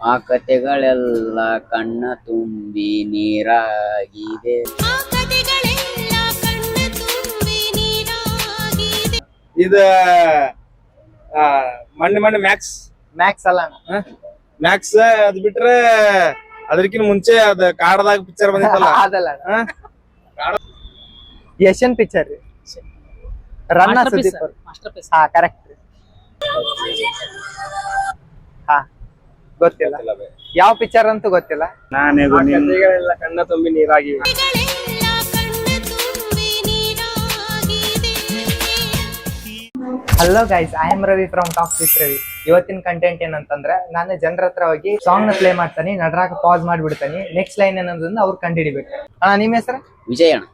ಆ ಕತೆಗಳೆಲ್ಲ ಕಣ್ಣ ತುಂಬಿ ನೀರಾಗಿದೆ. ಇದ ಮಣ್ಣು ಮ್ಯಾಕ್ಸ್ ಮ್ಯಾಕ್ಸ್ ಅಲ್ಲ ಮ್ಯಾಕ್ಸ್ ಅದ್ ಬಿಟ್ರೆ ಅದಕ್ಕಿಂತ ಮುಂಚೆ ಅದ ಕಾಡದಾಗ ಪಿಕ್ಚರ್ ಬಂದಿತ್ತಲ್ಲ ಅದಲ್ಲ ಯಶನ್ ಪಿಕ್ಚರ್ ರೀ ರನ್ನ ಸುದೀಪ್ ಹಾ ಕರೆಕ್ಟ್ ರೀ ಹಾ ಗೊತ್ತಿಲ್ಲ ಯಾವ ಪಿಕ್ಚರ್ ಅಂತೂ ಗೊತ್ತಿಲ್ಲ. ಕತೆಗಳೆಲ್ಲ ಕಣ್ಣ ತುಂಬಿ ನೀರಾಗಿವೆ. Hello guys, I am Ravi from talk with Ravi. ಇವತ್ತಿನ ಕಂಟೆಂಟ್ ಏನಂತಂದ್ರೆ ನಾನು ಜನರ ಹತ್ರ ಹೋಗಿ ಸಾಂಗ್ ನ ಪ್ಲೇ ಮಾಡ್ತಾನೆ, ನಡ್ರಾಕ ಪಾಸ್ ಮಾಡ್ಬಿಡ್ತಾನೆ, ನೆಕ್ಸ್ಟ್ ಲೈನ್ ಏನಂದ್ರೆ ಅವ್ರು ಕಂಡು ಹಿಡಿಬೇಕು. ಅಣ್ಣ ನಿಮ್ಮ ಹೆಸರು? ವಿಜಯ್ ಅಣ್ಣ.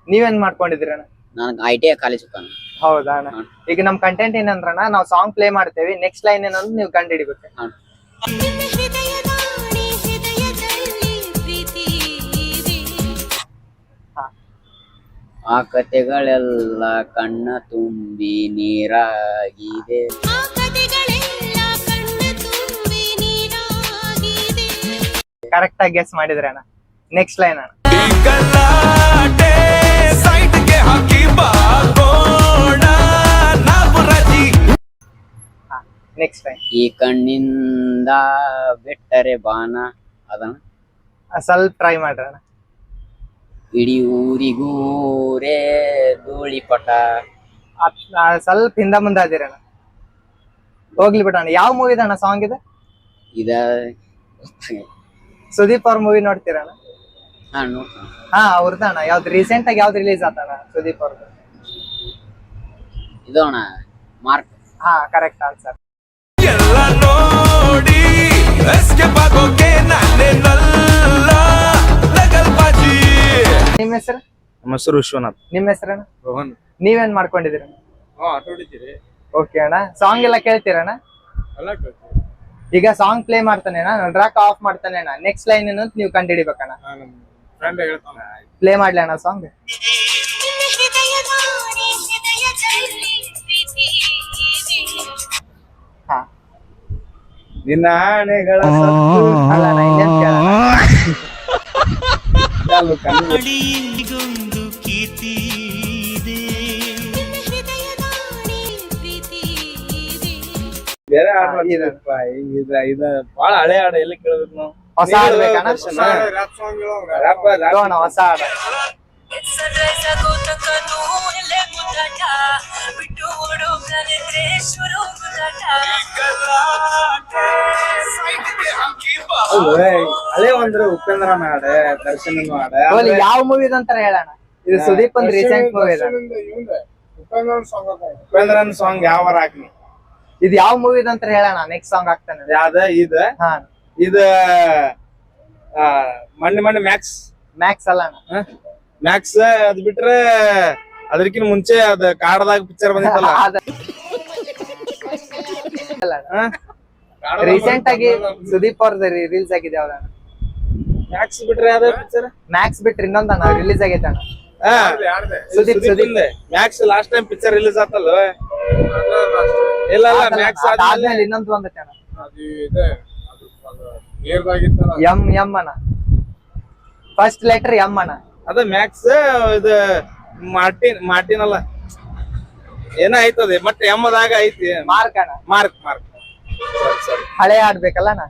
ನೀವೇನ್ ಮಾಡ್ಕೊಂಡಿದ್ರಿ ಅಣ್ಣ? ನಾನು ITI ಕಾಲೇಜ್ ಹೋಗ್ತಾನ. ಹೌದಾ ಅಣ್ಣ. ಈಗ ನಮ್ ಕಂಟೆಂಟ್ ಏನಂದ್ರಣ್ಣ, ನಾವು ಸಾಂಗ್ ಪ್ಲೇ ಮಾಡ್ತೇವೆ, ನೆಕ್ಸ್ಟ್ ಲೈನ್ ಏನಂದ್ರೆ ನೀವು ಕಂಡು ಹಿಡಿಬೇಕು. ಆ ಕತೆಗಳೆಲ್ಲ ಕಣ್ಣ ತುಂಬಿ ನೀರಾಗಿದೆ. ಕರೆಕ್ಟ್ ಆಗಿ ಗೆಸ್ ಮಾಡಿದ್ರಿ ಅಣ್ಣ. ನೆಕ್ಸ್ಟ್ ಲೈನ್ ಅಣ್ಣ. Next line. ಈ ಕಣ್ಣಿಂದ ಬೆಟ್ಟರೆ ಬಾನ ಅದನ್ನ ಸ್ವಲ್ಪ ಟ್ರೈ ಮಾಡ್ರಿ ಅಣ್ಣ. ಇಡೀ ಊರಿಗೂರೇ ಧೂಳಿಪಟ. ಸ್ವಲ್ಪ ಹಿಂದ ಮುಂದೆ ಅದಿರಣ್ಣ. ಹೋಗ್ಲಿ ಬಿಡಣ್ಣ. ಯಾವ ಮೂವಿ ಅಣ್ಣ ಸಾಂಗ್ ಇದೆ? ಇದ ಸುದೀಪ್ ಅವ್ರ ಮೂವಿ ನೋಡ್ತೀರಣ್ಣ? ನೋಡ್ತಾನ. ಹಾ ಅವ್ರದ್ದು ಅಣ್ಣ. ಯಾವ್ದು ರೀಸೆಂಟ್ ಆಗಿ ಯಾವ್ದು ರಿಲೀಸ್ ಆತಣ್ಣ ಸುದೀಪ್ ಅವ್ರದ್ದು? ಇದು ಅಣ್ಣ ಮಾರ್ಕ್. ಹಾ ಕರೆಕ್ಟ್ ಆನ್ಸರ್. ನಿಮ್ಮ ಹೆಸರು? ನಮ್ಮ ಹೆಸರು ವಿಶ್ವನಾಥ್. ನಿಮ್ಮ ಹೆಸರಣ್ಣ? ರೋಹನ್. ನೀವೇನ್ ಮಾಡ್ಕೊಂಡಿದ್ದೀರ? ಓಕೆ ಅಣ್ಣ. ಸಾಂಗ್ ಎಲ್ಲ ಕೇಳ್ತೀರಣ್ಣ? ಈಗ ಸಾಂಗ್ ಪ್ಲೇ ಮಾಡ್ತಾನೆ ಅಣ್ಣ, ಟ್ರ್ಯಾಕ್ ಆಫ್ ಮಾಡ್ತಾನೆ ಅಣ್ಣ, ನೆಕ್ಸ್ಟ್ ಲೈನ್ ಏನು ಅಂತ ನೀವು ಕಂಡು ಹಿಡಿಬೇಕಣ್ಣ. ಪ್ಲೇ ಮಾಡ್ಲಿ ಅಣ್ಣ ಸಾಂಗ್? ಹಾ. ನಿನ್ನ ಆಣೆಗಳ ಅಲ್ಲ ಅಣ್ಣ, ಇನ್ನೇನ್ ಕೇಳೋಣ? ಬೇರೆ ಇದು ಬಾಳ ಹಳೆ ಹಾಡು ಎಲ್ಲಿ ಕೇಳ್ಬೇಕು ನಾವು? ಹೊಸ ಹಾಡ್ಬೇಕಣ್ಣ? ಹೊಸ ಹಾಡ. ಹಳೆ ಅಂದ್ರೆ ಉಪೇಂದ್ರನ ಹಾಡ, ದರ್ಶನ ಹಾಡ. ಯಾವ ಮೂವಿ ಅಂತಾರ ಹೇಳೋಣ? ಇದು ಸುದೀಪ್ ಒಂದು ರೀಸೆಂಟ್ ಮೂವಿ ಇದೆ. ಉಪೇಂದ್ರನ್ ಸಾಂಗ್ ಯಾವ ಹಾಕ್ನಿ? ಇದು ಯಾವ ಮೂವಿ ಅಂತ ಹೇಳೋಣ, ನೆಕ್ಸ್ಟ್ ಸಾಂಗ್ ಆಗ್ತಾನೆ. ಯಾವ್ದ ಇದ? ಹಾ ಇದ ಮಣ್ಣು ಮ್ಯಾಕ್ಸ್. ಮ್ಯಾಕ್ಸ್ ಅಲ್ಲ ಅಣ್ಣ. ಮ್ಯಾಕ್ಸ್ ಅದ್ ಬಿಟ್ರೆ ಅದಕ್ಕಿಂತ ಮುಂಚೆ ಅದ ಕಾಡದಾಗ ಪಿಕ್ಚರ್ ಬಂದಿತ್ತಲ್ಲ ರೀಸೆಂಟ್ ಆಗಿ ಸುದೀಪ್ ಅವ್ರದ್ದು ರಿಲೀಸ್ ಆಗಿದೆ ಯಾವ್ದಣ್ಣ? ಮ್ಯಾಕ್ಸ್ ಬಿಟ್ರೆ ಯಾವ್ದ ಪಿಕ್ಚರ್? ಮ್ಯಾಕ್ಸ್ ಬಿಟ್ರೆ ಇನ್ನೊಂದಣ್ಣ ರಿಲೀಸ್ ಆಗೈತೆ ಅಣ್ಣ. Sudeep Max last time picture release ಆತಲ್ಲ? ಇಲ್ಲ ಮ್ಯಾಕ್ಸ್ ಆದ್ಮೇಲೆ ಇನ್ನೊಂದು ಬಂದೈತೆ ಅಣ್ಣ. ಎಂ ಅಣ್ಣ. ಫಸ್ಟ್ ಲೆಟರ್ ಎಂ ಅಣ್ಣ. ಅದ ಮ್ಯಾಕ್ಸ್. ಇದು ಮಾರ್ಟಿನ್ ಅಲ್ಲ, ಏನ ಐತದೆ ಬಟ್ ಎಮ್ಮದಾಗ ಐತಿ. ಮಾರ್ಕ್ ಅಣ್ಣ. ಮಾರ್ಕ್. ಹಳೆ ಆಡ್ಬೇಕಲ್ಲ ಅಣ್ಣ.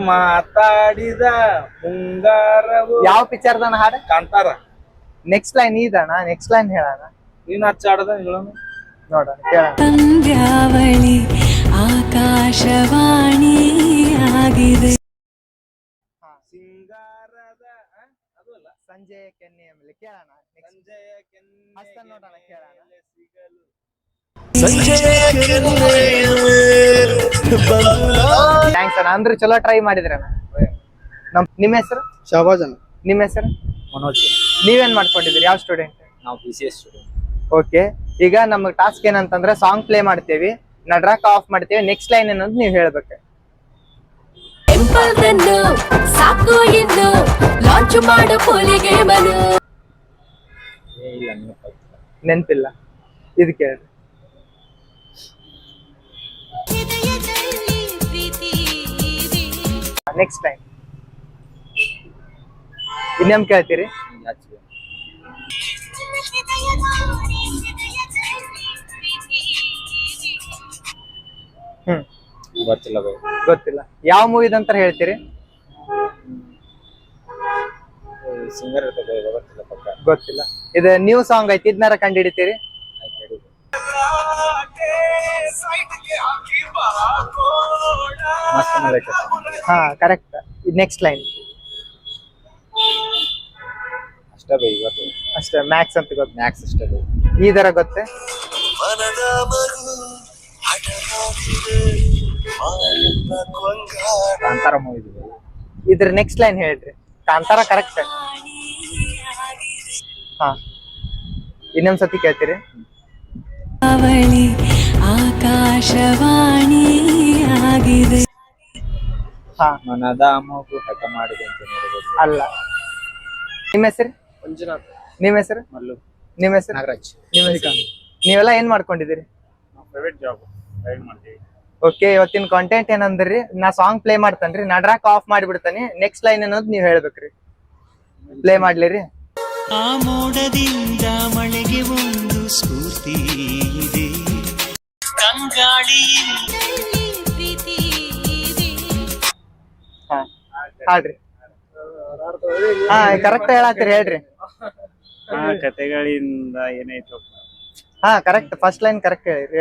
ಮಾತಾಡಿದ ಮುಂಗಾರವು. ಯಾವ ಪಿಕ್ಚರ್ ದನ ಹಾಡ? ಕಾಂತಾರ. ನೆಕ್ಸ್ಟ್ ಲೈನ್ ಇದಣ್ಣ. ನೆಕ್ಸ್ಟ್ ಲೈನ್ ಹೇಳೋಣ. ನೀನ್ ಹಚ್ಚಾಡದ ಹೇಳೋಣ, ನೋಡೋಣ, ಕೇಳೋಣ. ಸಂಧ್ಯಾವಳಿ ಆಕಾಶವಾಣಿ ಆಗಿದೆ. ಸಿಂಗಾರದ ಅದಲ್ಲ, ಸಂಜೆಯ ಕೆನ್ನೆಯ ಮೇಲೆ ಕೇಳೋಣ. ಸಂಜೆಯ ಕೆನ್ನೆ ನೋಡೋಣ, ಕೇಳೋಣ. ಥ್ಯಾಂಕ್ಸ್ ಅಣ್ಣ. ಅಂದ್ರೆ ಚಲೋ ಟ್ರೈ ಮಾಡಿದ್ರಣ್ಣ. ನಿಮ್ಮ ಹೆಸರು? ಶಹಬಾಜ್ ಅಣ್ಣ. ನಿಮ್ಮ ಹೆಸರು? ಮನೋಜ್. ನೀವೇನ್ ಮಾಡ್ಕೊಂಡಿದ್ದೀರಿ? ಯಾವ ಸ್ಟೂಡೆಂಟ್? ನಾವು PCS ಸ್ಟೂಡೆಂಟ್. ಓಕೆ. ಈಗ ನಮ್ಗೆ ಟಾಸ್ಕ್ ಏನಂತಂದ್ರೆ ಸಾಂಗ್ ಪ್ಲೇ ಮಾಡ್ತೇವಿ, ನಡ್ರಾಕ ಆಫ್ ಮಾಡ್ತೇವಿ, ನೆಕ್ಸ್ಟ್ ಲೈನ್ ಏನಂತ ನೀವು ಹೇಳ್ಬೇಕು. ಸಾಕು ಎಂದು ಲಾಂಚ್ ಮಾಡೋ ಪೋಲಿಗೆ ಮನು. ಇಲ್ಲ ನೆನಪಾಗ್ತಿಲ್ಲ. ನೆನ್ಪಿಲ್ಲ. ಇದು ಕೇಳ್ರಿ. ನೆಕ್ಸ್ಟ್ ಟೈಮ್ ಇನ್ನೇಮ್ ಕೇಳ್ತೀರಿ? ಜಾಸ್ತಿ ಹ್ಮ್ ಗೊತ್ತಿಲ್ಲ ಬೈ. ಗೊತ್ತಿಲ್ಲ. ಯಾವ ಮೂವಿದಂತ ಹೇಳ್ತೀರಿ? ಸಿಂಗರ್ ಇರ್ತದೆ ಗೊತ್ತಿಲ್ಲ ಪಕ್ಕ. ಗೊತ್ತಿಲ್ಲ. ಇದು ನ್ಯೂ ಸಾಂಗ್ ಐತಿ, ಇದನ್ನಾರ ಕಂಡು ಹಿಡಿತೀರಿ? ಆಯ್ತು ಹೇಳಿ. ಮಸ್ತ್ ಮಲೈಕ ಹಾ ಕರೆಕ್ಟ್. ನೆಕ್ಸ್ಟ್ ಲೈನ್ ಅಷ್ಟೇ ಬೈ ಗೊತ್ತು. ಅಷ್ಟೇ. ಮ್ಯಾಕ್ಸ್ ಅಂತ ಗೊತ್ತು. ಮ್ಯಾಕ್ಸ್ ಅಷ್ಟೇ ಬೈ. ಈ ತರ ಗೊತ್ತೇ? ಕಾಂತಾರ ಮೂವಿ ಇದೆ ಬೈ. ಇದ್ರ ನೆಕ್ಸ್ಟ್ ಲೈನ್ ಹೇಳ್ರಿ. ಕಾಂತಾರ ಕರೆಕ್ಟ್. ಹಾ ಇನ್ನೊಂದ್ಸತಿ ಕೇಳ್ತೀರಿ? ಅವಳಿ ಆಕಾಶವಾಣಿ ಆಗಿದೆ. ಹಾ ಮನದ ಮೂಗು ಹಠ ಮಾಡಿದೆ ಅಂತ ನೋಡಬಹುದು. ಅಲ್ಲ. ನಿಮ್ಮ ಹೆಸರು? ಮಂಜುನಾಥ್. ನಿಮ್ಮ ಹೆಸರು? ಮಲ್ಲು. ನಿಮ್ಮ ಹೆಸರು? ನಾಗರಾಜ್. ನಿಮ್ಮ ಹೆಸರು? ನೀವೆಲ್ಲ ಏನ್ ಮಾಡ್ಕೊಂಡಿದ್ದೀರಿ? ಪ್ರೈವೇಟ್ ಜಾಬ್ ರೈಡ್ ಮಾಡ್ತೀವಿ. ಓಕೆ, ಇವತ್ತಿನ ಕಾಂಟೆಂಟ್ ಏನಂದ್ರಿ, ನಾ ಸಾಂಗ್ ಪ್ಲೇ ಮಾಡ್ತೇನ್ರಿ, ನಡ್ರಾಕ್ ಆಫ್ ಮಾಡಿಬಿಡ್ತಾನೆ, ನೆಕ್ಸ್ಟ್ ಲೈನ್ ಅನ್ನೋದು ನೀವ್ ಹೇಳ್ಬೇಕ್ರಿ. ಪ್ಲೇ ಮಾಡ್ಲಿರಿ? ಆ ಮೋಡದಿಂದ ಮಳೆಗೆ ಒಂದು ಸ್ಫೂರ್ತಿ ಇದೆ, ತಂಗಾಳಿಯಿಂದ ಹಾ ಹಾಡ್ರಿ. ಹಾ ಕರೆಕ್ಟ್ ಹೇಳತ್ತೀರಿ, ಹೇಳ್ರಿ. ಆ ಕತೆಗಳಿಂದ ಏನಾಯ್ತು? ಹಾ ಕರೆಕ್ಟ್. ಫಸ್ಟ್ ಲೈನ್ ಕರೆಕ್ಟ್ ಹೇಳ್ರಿ.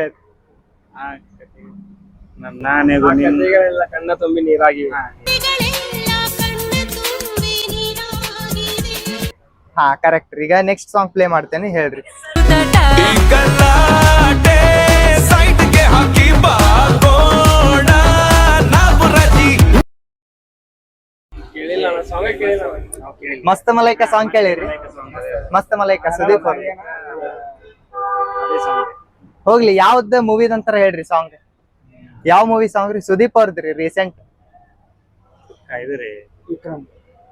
ಆ ಕತೆ ನಾನೆಗೂ ಕತೆಗಳೆಲ್ಲ ಕಣ್ಣ ತುಂಬಿ ನೀರಾಗಿ. ಹಾ ಕರೆಕ್ಟ್. ಈಗ ನೆಕ್ಸ್ಟ್ ಸಾಂಗ್ ಪ್ಲೇ ಮಾಡ್ತೇನೆ, ಹೇಳ್ರಿ. ಕೇಳಿಲ್ಲ ಸಾಂಗ್ ಕೇಳಿಲ್ಲ. ಮಸ್ತ್ ಮಲೈಕ ಸಾಂಗ್ ಕೇಳಿರಿ? ಮಸ್ತ್ ಮಲೈಕ ಸುದೀಪ್ ಅವ್ರ. ಹೋಗ್ಲಿ, ಯಾವ್ದ ಮೂವಿದಂತಾರ ಹೇಳ್ರಿ ಸಾಂಗ್. ಯಾವ ಮೂವಿ ಸಾಂಗ್ ರೀ? ಸುದೀಪ್ ಅವ್ರದ್ರಿ, ರೀಸೆಂಟ್. ಇದು ರೀ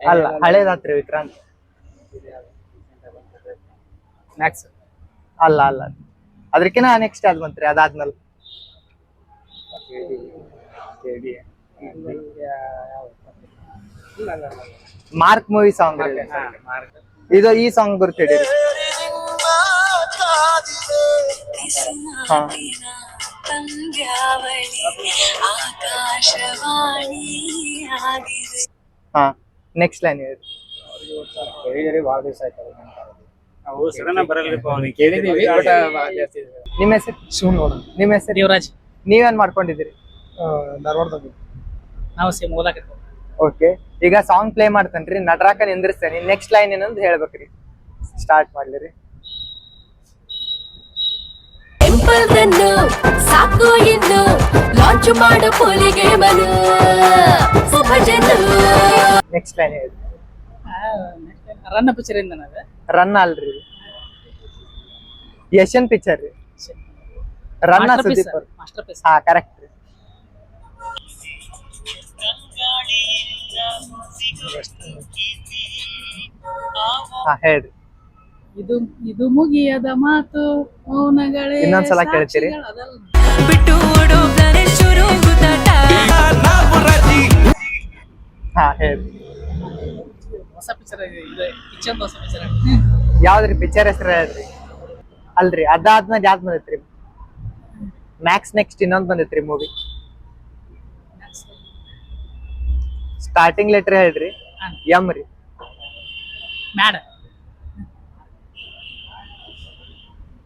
ಅಲ್ಲ, ಹಳೇದಾತ್ರಿ, ವಿಕ್ರಾಂತ್. ಮ್ಯಾಕ್ಸ್. ಅಲ್ಲ ಅಲ್ಲ, ಅದ್ರಕಿನ ನೆಕ್ಸ್ಟ್ ಯಾವ್ದು ಬಂತ್ರಿ ಅದಾದ್ಮೇಲೆ? Mark movie song. ಇದು ಈ ಸಾಂಗ್ ಗುರ್ತಿಡಿ. ಹಾ ಆಕಾಶವಾಣಿ ಆಗಿದೆ. ಹಾ ನೆಕ್ಸ್ಟ್ ಲೈನ್ ಹೇಳಿ. ಕೇಳಿದರೆ ಭಾಳ ದಿವಸ ಆಯ್ತು. ನಾವು ಸಡನ್ ಬರಲ್ರಿಪ್ಪ, ಅವ್ನಿಗೆ ಕೇಳಿದೀವಿ ಬಟ್ ಭಾಳ ಜಾಸ್ತಿ ಇದೆ. ನಿಮ್ಮ ಹೆಸರು? ಶಿವನಗೌಡ. ನಿಮ್ಮ ಹೆಸರು? ದೇವರಾಜ್. ನೀವೇನ್ ಮಾಡ್ಕೊಂಡಿದ್ದೀರಿ? ಧಾರವಾಡದಾಗ. ನಾವು ಸೇಮ್ ಓದಾಕತ್ತೀವಿ. ಓಕೆ, ಈಗ ಸಾಂಗ್ ಪ್ಲೇ ಮಾಡ್ತೇನ್ರಿ, ನಡ್ರಾಕ ನಿಂದ್ರಿಸ್ತೇನೆ, ನೆಕ್ಸ್ಟ್ ಲೈನ್ ಏನಂತ ಹೇಳ್ಬೇಕ್ರಿ. ಸ್ಟಾರ್ಟ್ ಮಾಡ್ಲಿರಿ. ಟೆಂಪಲ್ದನ್ನು ಸಾಕು ಇನ್ನು ಲಾಂಚ್ ಮಾಡು ಪೋಲಿಗೆ ಮನು ಭಜನು. ನೆಕ್ಸ್ಟ್ ಲೈನ್ ಹೇಳಿ. ರನ್ನ ಪಿಕ್ಚರ್ ಇಂದ ನಾವೇ ರನ್ ಅಲ್ರಿ, ಯಶನ್ ಪಿಕ್ಚರ್ ರೀ. ರನ್ನ ಸುದೀಪ್ ಅವ್ರು. Master piece. ಹಾ ಕರೆಕ್ಟ್ ರೀ. ಹಾ ಹೇಳ್ರಿ. ಇದು ಇದು ಮುಗಿಯದ ಮಾತು ಮೌನಗಳೇ ಇನ್ನೊಂದ್ಸಲ ಕೇಳ್ತೀರಿ? ಸಾಕ್ಷಿಗಳು, ಅದಲ್ಲ. ಬಿಟ್ಟು ಓಡೋಗರೆ ಶುರು ಗುದ್ದಾಟ. ಹಾ ಹೇಳ್ರಿ. ಹೊಸ ಪಿಕ್ಚರ್ ಇದು ಪಿಕ್ಚರ್ ಹೊಸ ಪಿಕ್ಚರ್. ಯಾವ್ದ್ರಿ ಪಿಕ್ಚರ್ ಹೆಸರು ಹೇಳ್ರಿ? ಅಲ್ರಿ, ಅದಾದ್ಮೇಲೆ ಯಾವ್ದು ಬಂದೈತ್ರಿ? ಮ್ಯಾಕ್ಸ್ ನೆಕ್ಸ್ಟ್ ಇನ್ನೊಂದ್ ಬಂದೈತ್ರಿ ಮೂವಿ. ಸ್ಟಾರ್ಟಿಂಗ್ ಲೆಟರ್ ಹೇಳ್ರಿ. ಎಂ ರೀ. ಮ್ಯಾಡ್.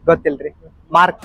ಗೊತ್ತಿಲ್ರಿ. ಮಾರ್ಕ್.